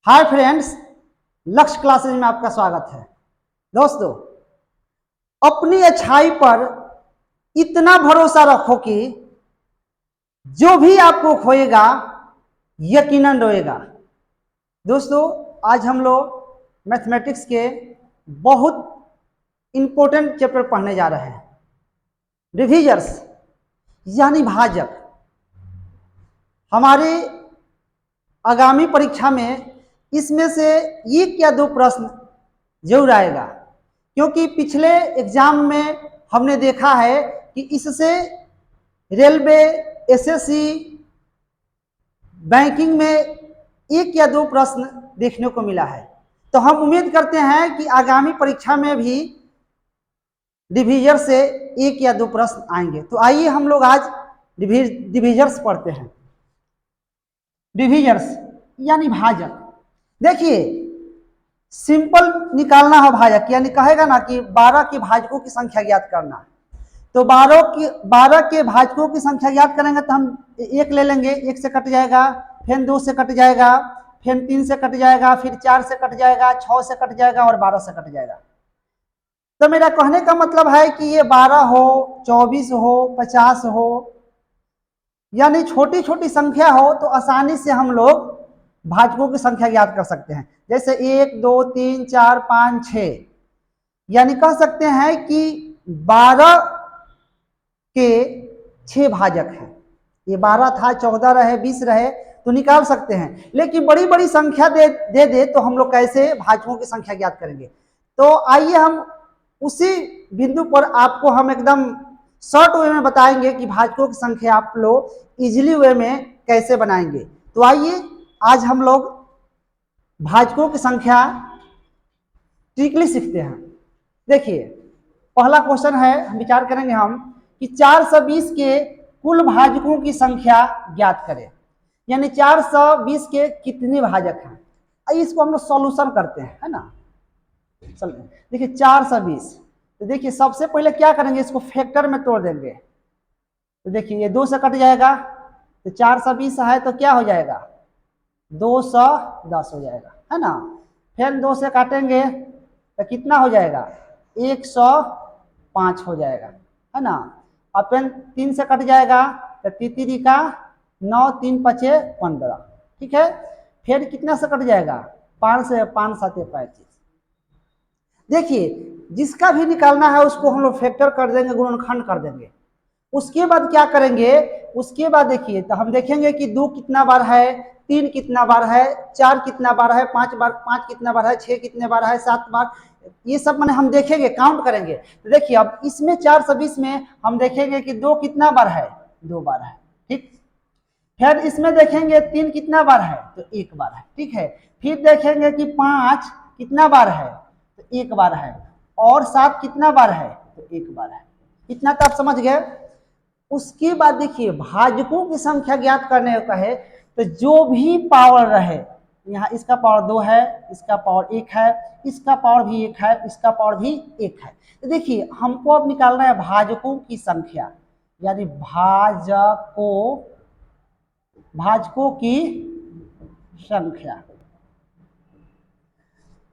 Hi friends, लक्ष्य classes में आपका स्वागत है। दोस्तों, अपनी अच्छाई पर इतना भरोसा रखो कि जो भी आपको खोएगा यकीनन रोएगा। दोस्तों, आज हम लोग मैथमेटिक्स के बहुत इंपॉर्टेंट चैप्टर पढ़ने जा रहे हैं, डिविजर्स यानी भाजक। हमारे आगामी परीक्षा में इसमें से एक या दो प्रश्न जरूर आएगा, क्योंकि पिछले एग्जाम में हमने देखा है कि इससे रेलवे, एसएससी, बैंकिंग में एक या दो प्रश्न देखने को मिला है। तो हम उम्मीद करते हैं कि आगामी परीक्षा में भी डिविजर से एक या दो प्रश्न आएंगे। तो आइए हम लोग आज डिविजर्स पढ़ते हैं। डिविजर्स यानी भाजक। देखिए, सिंपल निकालना हो भाजक, यानी कहेगा ना कि 12 के भाजकों की संख्या ज्ञात करना। तो 12 के भाजकों की संख्या ज्ञात करेंगे तो हम एक ले लेंगे, एक से कट जाएगा, फिर 2 से कट जाएगा, फिर 3 से कट जाएगा, फिर 4 से कट जाएगा, 6 से कट जाएगा और 12 से कट जाएगा। तो मेरा कहने का मतलब है कि ये 12 हो, 24 हो, 50 हो, यानी छोटी छोटी संख्या हो तो आसानी से हम लोग भाजकों की संख्या ज्ञात कर सकते हैं। जैसे 1, 2, 3, 4, 5, 6, यानी कह सकते हैं कि 12 के 6 भाजक हैं। ये 12 था, 14 रहे, 20 रहे तो निकाल सकते हैं। लेकिन बड़ी बड़ी संख्या दे तो हम लोग कैसे भाजकों की संख्या ज्ञात करेंगे? तो आइए हम उसी बिंदु पर आपको हम एकदम शॉर्ट वे में बताएंगे कि भाजकों की संख्या आप लोग इजीली वे में कैसे बनाएंगे। तो आइए आज हम लोग भाजकों की संख्या ट्रिकली सीखते हैं। देखिए, पहला क्वेश्चन है, हम विचार करेंगे हम कि 420 के कुल भाजकों की संख्या ज्ञात करें। यानी 420 के कितने भाजक हैं, इसको हम लोग सॉल्यूशन करते हैं, है ना। देखिए 420, तो देखिए सबसे पहले क्या करेंगे, इसको फैक्टर में तोड़ देंगे। तो देखिए ये 2 से कट जाएगा, तो 420 है तो क्या हो जाएगा, 210 हो जाएगा, है ना। फिर 2 से काटेंगे तो कितना हो जाएगा, 105 हो जाएगा, है ना। और फिर 3 से कट जाएगा तो तीतीरी का 9, 3 पचे 15, ठीक है। फिर कितना से कट जाएगा, 5 से 5 7 35। देखिए जिसका भी निकालना है उसको हम लोग फैक्टर कर देंगे, गुणनखंड कर देंगे। उसके बाद क्या करेंगे, उसके बाद देखिए तो हम देखेंगे कि 2 कितना बार है, 3 कितना बार है, 4 कितना बार है, 5 कितना बार है, 6 कितने बार है, 7 बार, ये सब मैंने हम देखेंगे, काउंट करेंगे। तो देखिए अब इसमें 420 में हम देखेंगे कि 2 कितना बार है, 2 बार है, ठीक। फिर इसमें देखेंगे 3 कितना बार है, तो 1 बार है, ठीक है। फिर देखेंगे कि 5 कितना बार है, तो 1 बार है, और 7 कितना बार है, तो 1 बार है। इतना तो आप समझ गए। उसके बाद देखिए भाजकों की संख्या ज्ञात करने को कहे तो जो भी पावर रहे, यहाँ इसका पावर 2 है, इसका पावर 1 है, इसका पावर भी 1 है, इसका पावर भी 1 है। तो देखिए हमको अब निकालना है भाजकों की संख्या, यानी भाजकों की संख्या।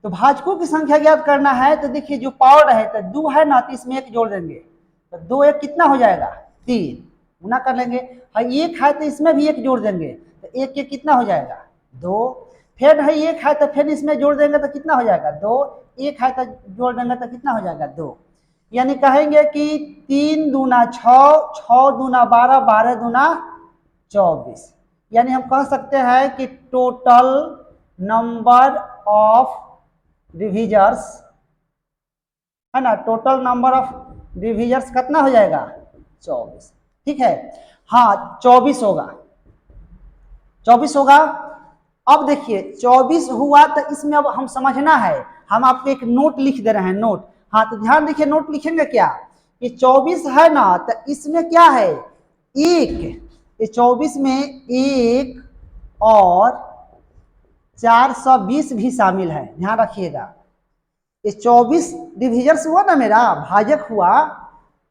तो भाजकों की संख्या ज्ञात करना है तो देखिए जो पावर है तो 2 है ना, तो इसमें 1 जोड़ देंगे तो 2 1 कितना हो जाएगा, 3, गुना कर लेंगे। और 1 है तो इसमें भी 1 जोड़ देंगे तो 1 1 कितना हो जाएगा, 2। फिर है 1 है तो फिर इसमें जोड़ देंगे तो कितना हो जाएगा, 2। 1 है तो जोड़ देंगे तो कितना हो जाएगा, 2। यानी कहेंगे कि 3 दूना 6, 6 दूना 12, 12 दूना 24। यानी हम कह सकते हैं कि टोटल नंबर ऑफ डिविजर्स, है ना, टोटल नंबर ऑफ डिविजर्स कितना हो जाएगा, 24, ठीक है। हाँ 24 होगा, 24 होगा। अब देखिए 24 हुआ तो इसमें अब हम समझना है, हम आपको एक नोट लिख दे रहे हैं, नोट। हाँ तो ध्यान देखिए, नोट लिखेंगे क्या कि 24 है ना, तो इसमें क्या है, 1, 24 में 1 और 420 भी शामिल है, ध्यान रखिएगा। ये 24 डिविजर्स हुआ ना, मेरा भाजक हुआ,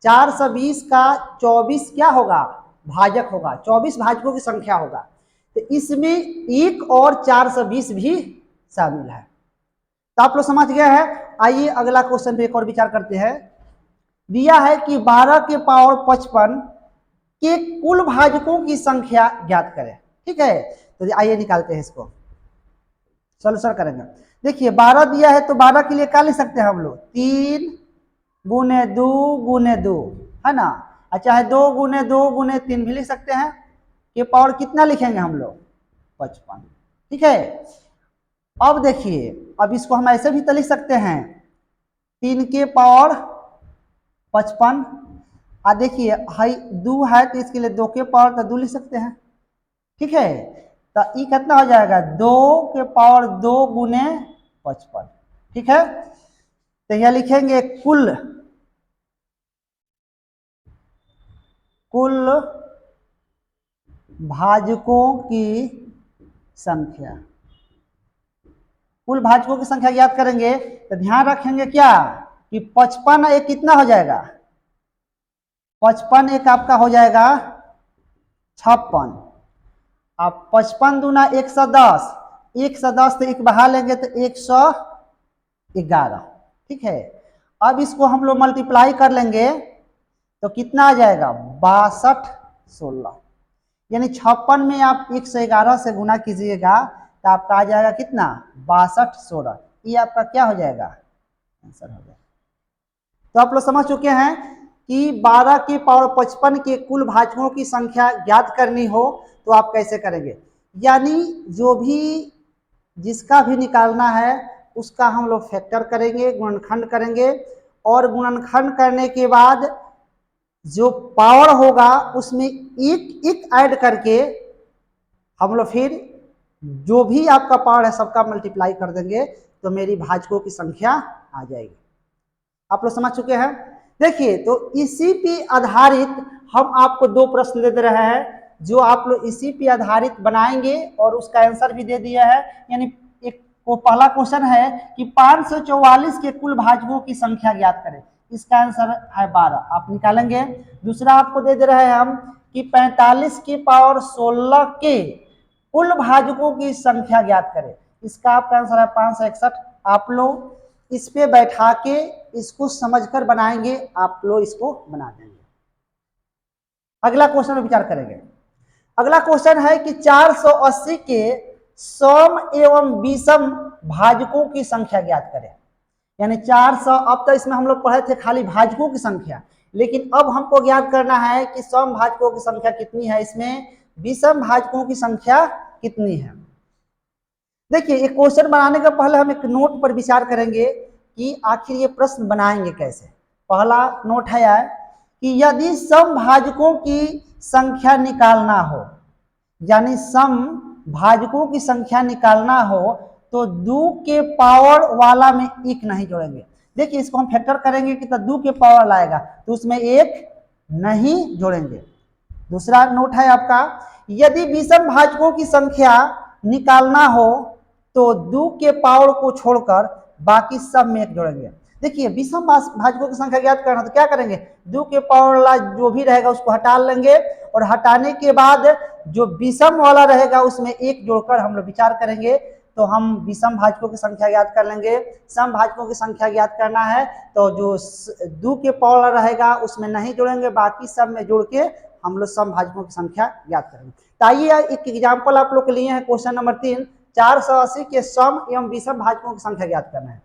420 का 24 क्या होगा, भाजक होगा, 24 भाजकों की संख्या होगा। तो इसमें 1 और 420 भी शामिल है। तो आप लोग समझ गए हैं। आइए अगला क्वेश्चन पे एक और विचार करते हैं। दिया है कि 12 के पावर 55 के कुल भाजकों की संख्या ज्ञात करें। ठीक है, तो आइए निकालते हैं इसको, सॉल्यूशन करेंगे। देखिए 12 दिया है तो 12 के लिए क्या लिख सकते हैं हम लोग, 3 गुने 2 गुने 2, है ना। अच्छा है 2 गुने 2 गुने 3 भी लिख सकते हैं। के पावर कितना लिखेंगे हम लोग, 55। ठीक है, अब देखिए, अब इसको हम ऐसे भी तो लिख सकते हैं, 3 के पावर 55। देखिए हाई 2 है तो इसके लिए 2 के पावर तो 2 लिख सकते हैं। ठीक है, तो ये कितना हो जाएगा, 2 के पावर 2 गुने 55। ठीक है, तो यह लिखेंगे कुल भाजकों की संख्या। कुल भाजकों की संख्या ज्ञात करेंगे तो ध्यान रखेंगे क्या कि 55 एक कितना हो जाएगा, 55 एक आपका हो जाएगा 56। अब 55 दूना 110, 110 से एक बढ़ा लेंगे तो 111। ठीक है, अब इसको हम लोग मल्टीप्लाई कर लेंगे तो कितना आ जाएगा, 62 16। यानी 56 में आप 111 से गुना कीजिएगा तो आपका आ जाएगा कितना, 62 16। ये आपका क्या हो जाएगा, आंसर हो जाएगा। तो आप लोग समझ चुके हैं कि 12 के पावर 55 के कुल भाजकों की संख्या ज्ञात करनी हो तो आप कैसे करेंगे। यानी जो भी जिसका भी निकालना है उसका हम लोग फैक्टर करेंगे, गुणनखंड करेंगे, और गुणनखंड करने के बाद जो पावर होगा उसमें एक एक ऐड करके हम लोग फिर जो भी आपका पावर है सबका मल्टीप्लाई कर देंगे तो मेरी भाजकों की संख्या आ जाएगी। आप लोग समझ चुके हैं। देखिए तो इसी पे आधारित हम आपको 2 प्रश्न दे रहे हैं जो आप लोग इसी पे आधारित बनाएंगे और उसका आंसर भी दे दिया है। यानी एक वो पहला क्वेश्चन है कि 544 के कुल भाजकों की संख्या ज्ञात करें, इसका आंसर है 12, आप निकालेंगे। दूसरा आपको दे रहे हैं हम कि 45 के पावर 16 के कुल भाजकों की संख्या ज्ञात करें, इसका आपका आंसर है 561। आप लोग इस पे बैठा के इसको समझकर बनाएंगे, आप लोग इसको बना देंगे। अगला क्वेश्चन में विचार करेंगे। अगला क्वेश्चन है कि 480 के सम एवं विषम भाजकों की संख्या ज्ञात करें। यानी 400, अब तो इसमें हम लोग पढ़े थे खाली भाजकों की संख्या, लेकिन अब हमको ज्ञात करना है कि सम भाजकों की संख्या कितनी है, इसमें विषम भाजकों की संख्या कितनी है। देखिए एक क्वेश्चन बनाने के पहले हम एक नोट पर विचार करेंगे कि आखिर ये प्रश्न बनाएंगे कैसे। पहला नोट है यार कि यदि सम भाजकों की संख्या निकालना हो, यानी सम भाजकों की संख्या निकालना हो तो 2 के पावर वाला में 1 नहीं जोड़ेंगे। देखिए इसको हम फैक्टर करेंगे कि तो 2 के पावर लाएगा तो उसमें 1 नहीं जोड़ेंगे। दूसरा नोट है आपका, यदि विषम भाजकों की संख्या निकालना हो तो 2 के पावर को छोड़कर बाकी सब में 1 जोड़ेंगे। देखिए विषम भाजकों की संख्या ज्ञात करना तो क्या करेंगे, 2 के पावर वाला जो भी रहेगा उसको हटा लेंगे और हटाने के बाद जो विषम वाला रहेगा उसमें 1 जोड़कर हम लोग विचार करेंगे तो हम विषम भाजकों की संख्या ज्ञात कर लेंगे। सम भाजकों की संख्या ज्ञात करना है तो जो 2 के पावर वाला रहेगा उसमें नहीं जोड़ेंगे, बाकी सब में जोड़ के हम लोग सम भाजकों की संख्या ज्ञात करेंगे। तो आइए एक एग्जाम्पल आप लोग के लिए है, क्वेश्चन नंबर 3, 480 के सम एवं विषम भाजकों की संख्या ज्ञात करना है।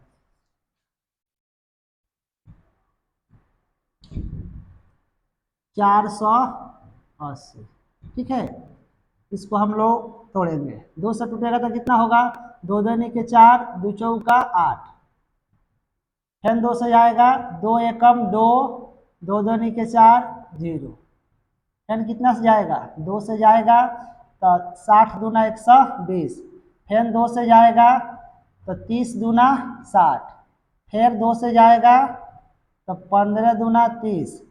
480, ठीक है, इसको हम लोग तोड़ेंगे। 2 से टूटेगा तो कितना होगा, 2 दूनी के 4, 2 चौका 8, फिर 2 से जाएगा 2 एकम 2, 2 दूनी के 4 0, फिर कितना से जाएगा 2 से जाएगा तो 60 दूना 120, फिर 2 से जाएगा तो 30 दूना 60, फिर 2 से जाएगा तो 15 दूना 30,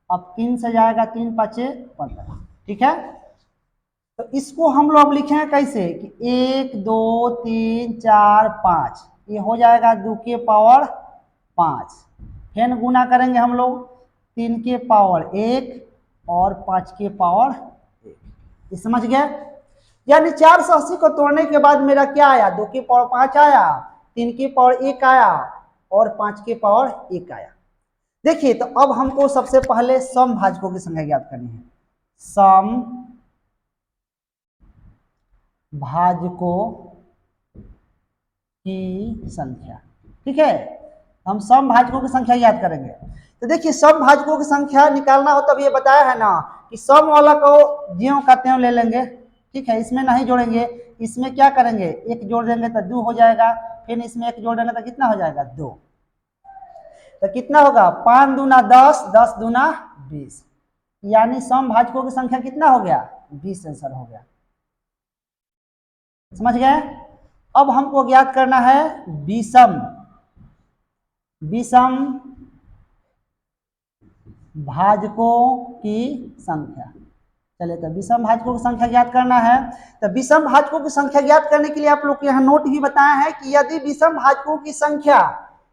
अब 3 से जाएगा 3 5 15। ठीक है, तो इसको हम लोग लिखें कैसे कि 1 2 3 4 5, ये हो जाएगा 2 के पावर 5, फिर गुना करेंगे हम लोग 3 के पावर 1 और 5 के पावर 1। ये समझ गए। यानी 480 को तोड़ने के बाद मेरा क्या आया, 2 की पावर 5 आया, 3 की पावर 1 आया और 5 की पावर 1 आया। देखिए तो अब हमको सबसे पहले सम भाजकों की संख्या ज्ञात करनी है। सम भाजकों की संख्या, ठीक है, हम सम भाजकों की संख्या याद करेंगे। तो देखिए सम भाजकों की संख्या निकालना हो तब ये बताया है ना कि सम वाला को ज्यों का त्यों ले लेंगे, ठीक है, इसमें नहीं जोड़ेंगे, इसमें क्या करेंगे, एक जोड़ देंगे तो 2 हो जाएगा, फिर इसमें एक जोड़ देंगे तो कितना हो जाएगा, 2। तो कितना होगा, 5 दूना 10, 10 दूना 20, यानी सम भाजकों की संख्या कितना हो गया, 20 आंसर हो गया। समझ गए। अब हमको ज्ञात करना है विषम भाजकों की संख्या। चलिए तो विषम भाजकों की संख्या ज्ञात करना है। तो विषम भाजकों की संख्या ज्ञात करने के लिए आप लोग को यहाँ नोट भी बताया है कि यदि विषम भाजकों की संख्या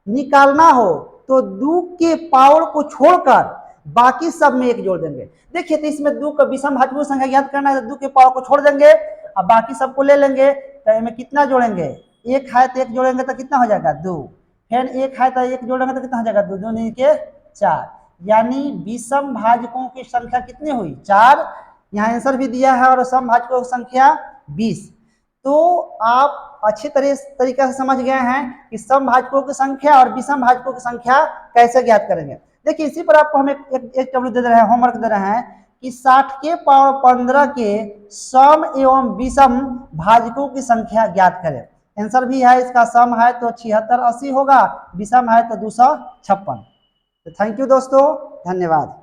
निकालना हो तो 2 के पावर को छोड़कर बाकी सब में 1 जोड़ देंगे। देखिए तो इसमें 2 का विषम भाजकों की संख्या ज्ञात करना है तो 2 के पावर को छोड़ देंगे और बाकी सबको ले लेंगे। तो इसमें कितना जोड़ेंगे, 1 है तो 1 जोड़ेंगे तो कितना हो जाएगा, 2, फिर 1 है तो 1 जोड़ेंगे तो कितना हो जाएगा, 2 2 के 4, यानी विषम भाजकों की संख्या कितनी हुई, 4। यहाँ आंसर भी दिया है और सम भाजकों की संख्या 20। तो आप अच्छी तरीके से समझ गए हैं कि सम भाजकों की संख्या और विषम भाजकों की संख्या कैसे ज्ञात करेंगे। देखिए इसी पर आपको हम एक टैबलेट दे रहे हैं, होमवर्क दे रहे हैं कि 60 के पावर 15 के सम एवं विषम भाजकों की संख्या ज्ञात करें। आंसर भी है इसका, सम है तो 7680 होगा, विषम है तो 256। तो थैंक यू दोस्तों, धन्यवाद।